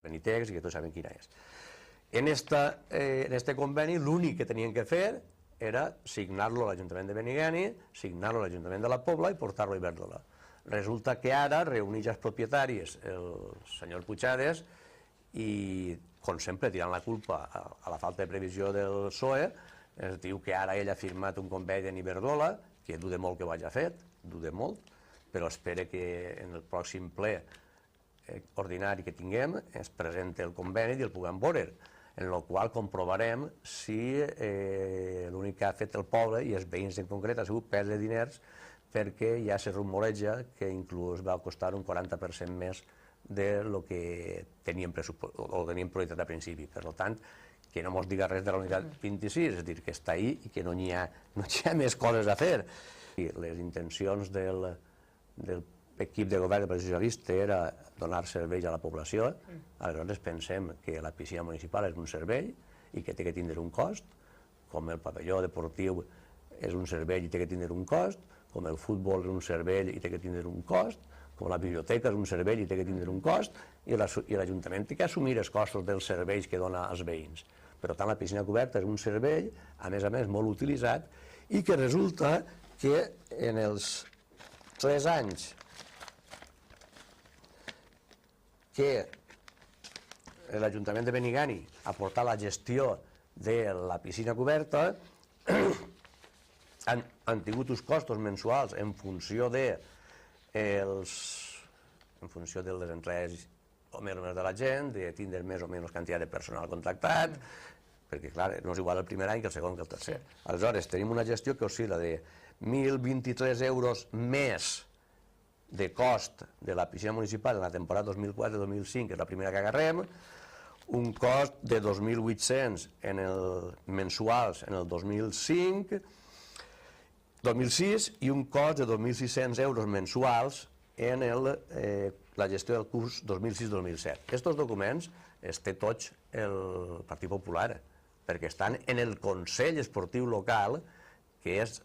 Benitex, i que tots saben quina és. En este conveni l'únic que tenien que fer era signar-lo a l'Ajuntament de Benigànim, signar-lo a l'Ajuntament de la Pobla i portar-lo a Iberdrola. Resulta que ara reuneix els propietaris el senyor Puigades i, com sempre, tirant la culpa a la falta de previsió del PSOE, es diu que ara ell ha firmat un conveni en Iberdrola, que duda molt que ho hagi fet, duda molt, però espera que en el pròxim ple ordinari que tinguem es presenti el conveni i el puguem veure, en el qual comprovarem si l'únic que ha fet el poble, i els veïns en concret, ha sigut perdre diners, perquè ja se rumoreja que inclús va costar un 40% més del que teníem prioritat a principi. Per tant, que no ens diga res de la unitat 26, és a dir, que està ahí i que no hi ha més coses a fer. Les intencions del l'equip de govern del Partit Socialista era donar serveis a la població, aleshores pensem que la piscina municipal és un servei i que té que tindre un cost, com el pavelló deportiu és un servei i té que tindre un cost, com el futbol és un servei i té que tindre un cost, com la biblioteca és un servei i té que tindre un cost, i l'Ajuntament té que assumir els costos dels serveis que dona als veïns. Per tant, la piscina coberta és un servei, a més, molt utilitzat, i que resulta que en els 3 anys que l'Ajuntament de Benigànim ha portat la gestió de la piscina coberta, han tingut uns costos mensuals en funció de les entrades o menys de la gent, de tindre més o menys quantitat de personal contractat, perquè, clar, no és igual el primer any que el segon que el tercer. Aleshores, tenim una gestió que oscil·la de 1.023 euros més de cost de la piscina municipal en la temporada 2004-2005, que és la primera que agarrem, un cost de 2.800 mensuals en el 2006 i un cost de 2.600 euros mensuals en la gestió del curs 2006-2007. Aquests documents els té tots el Partit Popular, perquè estan en el Consell Esportiu Local, que és,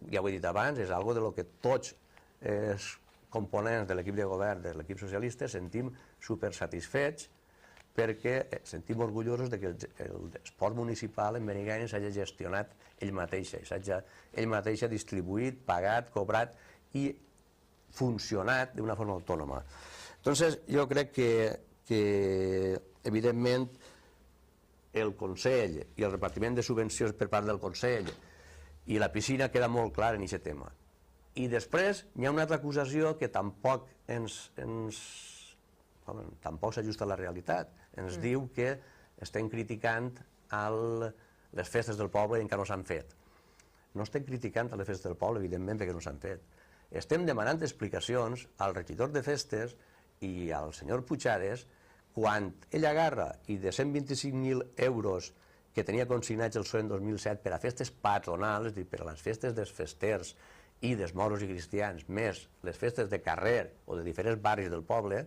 ja ho he dit abans, és algo de lo que tots els components de l'equip de govern, de l'equip socialista, sentim supersatisfets perquè sentim orgullosos que l'esport municipal en Benigànim s'hagi gestionat ell mateix, ell mateix ha distribuït, pagat, cobrat i funcionat d'una forma autònoma. Entonces, jo crec que evidentment, el Consell i el repartiment de subvencions per part del Consell i la piscina queda molt clar en aquest tema. I després hi ha una altra acusació que tampoc s'ajusta a la realitat. Ens diu que estem criticant les festes del poble i encara no s'han fet. No estem criticant les festes del poble, evidentment, perquè no s'han fet. Estem demanant explicacions al regidor de festes i al senyor Puigades quan ell agarra i de 125.000 euros que tenia consignats el PSOE en 2007 per a festes patronals, és a dir, per a les festes dels festers i dels moros i cristians, més les festes de carrer o de diferents barris del poble,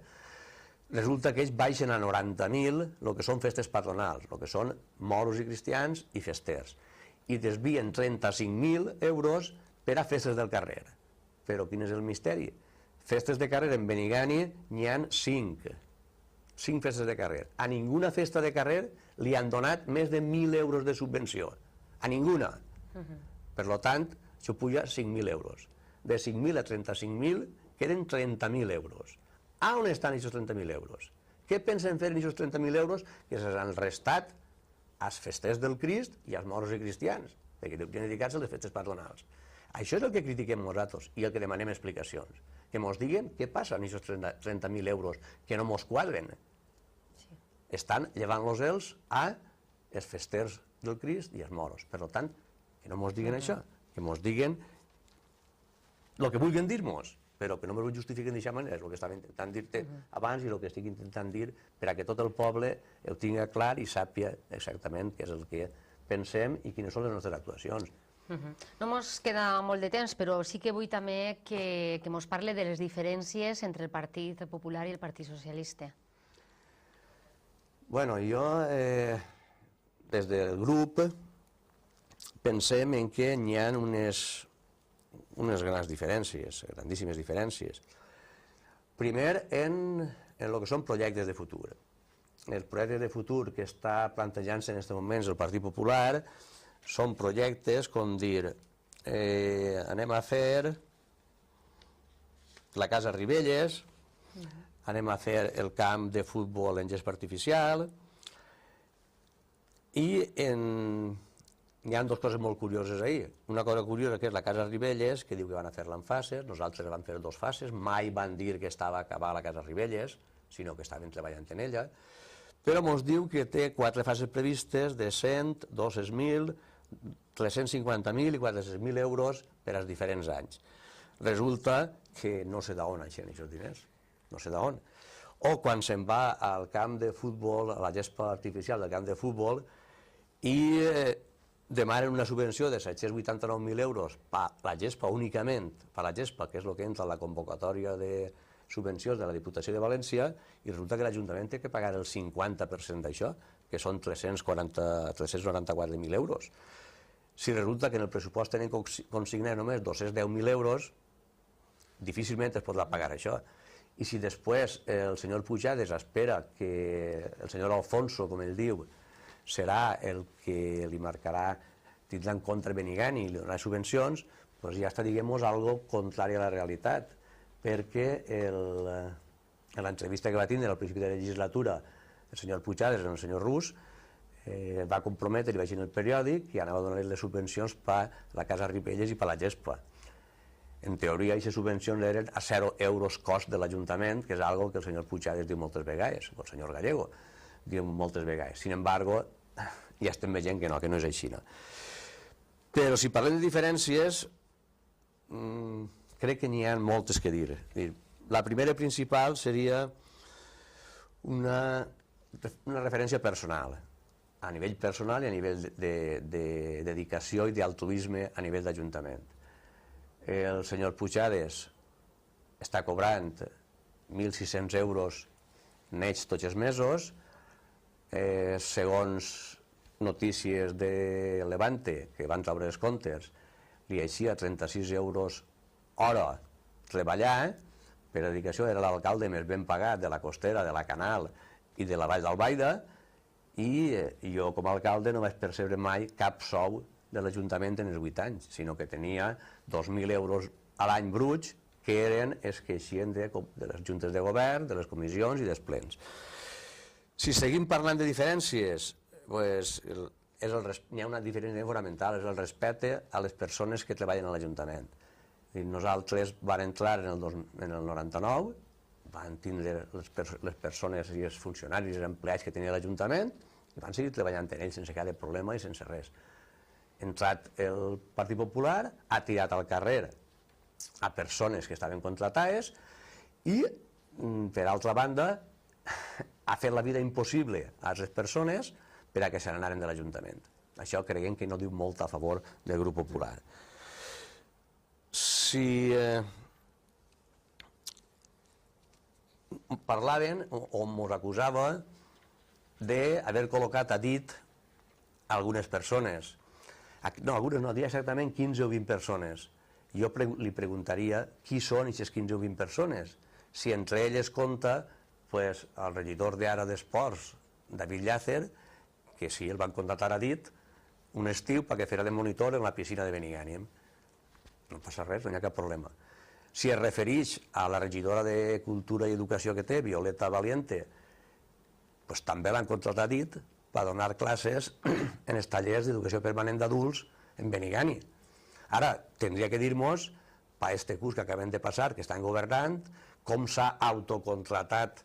resulta que ells baixen a 90.000 el que són festes patronals, el que són moros i cristians i festers, i desvien 35.000 euros per a festes del carrer. Però quin és el misteri? Festes de carrer en Benigànim n'hi ha 5 festes de carrer. A ninguna festa de carrer li han donat més de 1.000 euros de subvenció. A ninguna. Per tant, això puja 5.000 euros. De 5.000 a 35.000 queden 30.000 euros. A on estan aquests 30.000 euros? Què pensen fer amb aquests 30.000 euros que s'han restat als festers del Crist i als moros i cristians, perquè deuen dedicar-se a les festes patronals? Això és el que critiquem nosaltres i el que demanem explicacions. Que ens diguen què passa amb aquests 30.000 euros que no ens quadren. Estan llevant-los als festers del Crist i als moros. Per tant, que no ens diguen això, que ens diguen el que vulguin dir-nos, però que no ens ho justifiquen d'aquesta manera. És el que estava intentant dir-te abans i el que estic intentant dir per a que tot el poble ho tingui clar i sàpiga exactament què és el que pensem i quines són les nostres actuacions. No ens queda molt de temps, però sí que vull també que ens parli de les diferències entre el Partit Popular i el Partit Socialista. Bueno, jo, des del grup, pensem en que hi ha unes grans diferències, grandíssimes diferències. Primer, en el que són projectes de futur. els projectes de futur que està plantejant-se en aquests moments el Partit Popular són projectes com dir anem a fer la Casa Ribelles, anem a fer el camp de futbol en gespa artificial i hi ha dues coses molt curioses ahir. Una cosa curiosa que és la Casa Ribelles, que diu que van a fer-la en fases, nosaltres vam fer 2 fases, mai van dir que estava acabada la Casa Ribelles, sinó que estaven treballant en ella, però ens diu que té 4 fases previstes de 100, 200.000, 350.000 i 400.000 euros per als diferents anys. Resulta que no sé d'on aixen aquests diners, no sé d'on. O quan se'n va al camp de futbol, a la gespa artificial del camp de futbol, i demanen una subvenció de 789.000 euros per la gespa únicament, per la gespa, que és el que entra a la convocatòria de subvencions de la Diputació de València, i resulta que l'Ajuntament té que pagar el 50% d'això, que són 394.000 euros. Si resulta que en el pressupost tenen consignat només 210.000 euros, difícilment es podrà pagar això. I si després el senyor Pujades espera que el senyor Alfonso, com ell diu, serà el que li marcarà, tindrà en compte Benigani i li donarà subvencions, doncs ja està, diguem-nos, algo contrari a la realitat, perquè en l'entrevista que va tindre al principi de la legislatura el senyor Pujades amb el senyor Rus va comprometre, i vaig en el periòdic, que anava a donar les subvencions per la Casa Ribelles i per la gespa. En teoria, aquestes subvencions eren a 0 euros cost de l'Ajuntament, que és algo que el senyor Pujades diu moltes vegades, o el senyor Gallego diu moltes vegades. Sin embargo, ja estem veient que no és així. Però si parlem de diferències, crec que n'hi ha moltes que dir. La primera principal seria una referència personal, a nivell personal i a nivell de dedicació i d'altruisme a nivell d'Ajuntament. El senyor Pujades està cobrant 1.600 euros nets tots els mesos, segons notícies de Levante, que van treure els comptes, li eixia 36 euros hora treballar, per dedicació era l'alcalde més ben pagat de la Costera, de la Canal i de la Vall d'Albaida, i jo com a alcalde no vaig percebre mai cap sou de l'Ajuntament en els 8 anys, sinó que tenia 2.000 euros a l'any bruts, que eren els que eixien de les juntes de govern, de les comissions i dels plens. Si seguim parlant de diferències, hi ha una diferència fonamental, és el respecte a les persones que treballen a l'Ajuntament. Nosaltres vam entrar en el 99, van tindre les persones i els funcionaris i els empleats que tenia l'Ajuntament i van seguir treballant en ells sense cap problema i sense res. Ha entrat el Partit Popular, ha tirat al carrer a persones que estaven contratades i, per altra banda, ha fet la vida impossible a les persones per a que se n'anaren de l'Ajuntament. Això creiem que no diu molt a favor del grup popular. Si parlaven o ens acusava d'haver col·locat a dit algunes persones. No, algunes no, diria exactament 15 o 20 persones. Jo li preguntaria qui són aquestes 15 o 20 persones. Si entre elles compta el regidor d'ara d'Esports, David Llàcer, que sí, el van contratar a dit un estiu perquè fera de monitor en la piscina de Benigànim. No passa res, no hi ha cap problema. Si es refereix a la regidora de Cultura i Educació que té, Violeta Valiente, doncs també l'han contratat a dit per donar classes en els tallers d'educació permanent d'adults en Benigànim. Ara, tindria que dir-nos, per aquest curs que acabem de passar, que estan governant, com s'ha autocontratat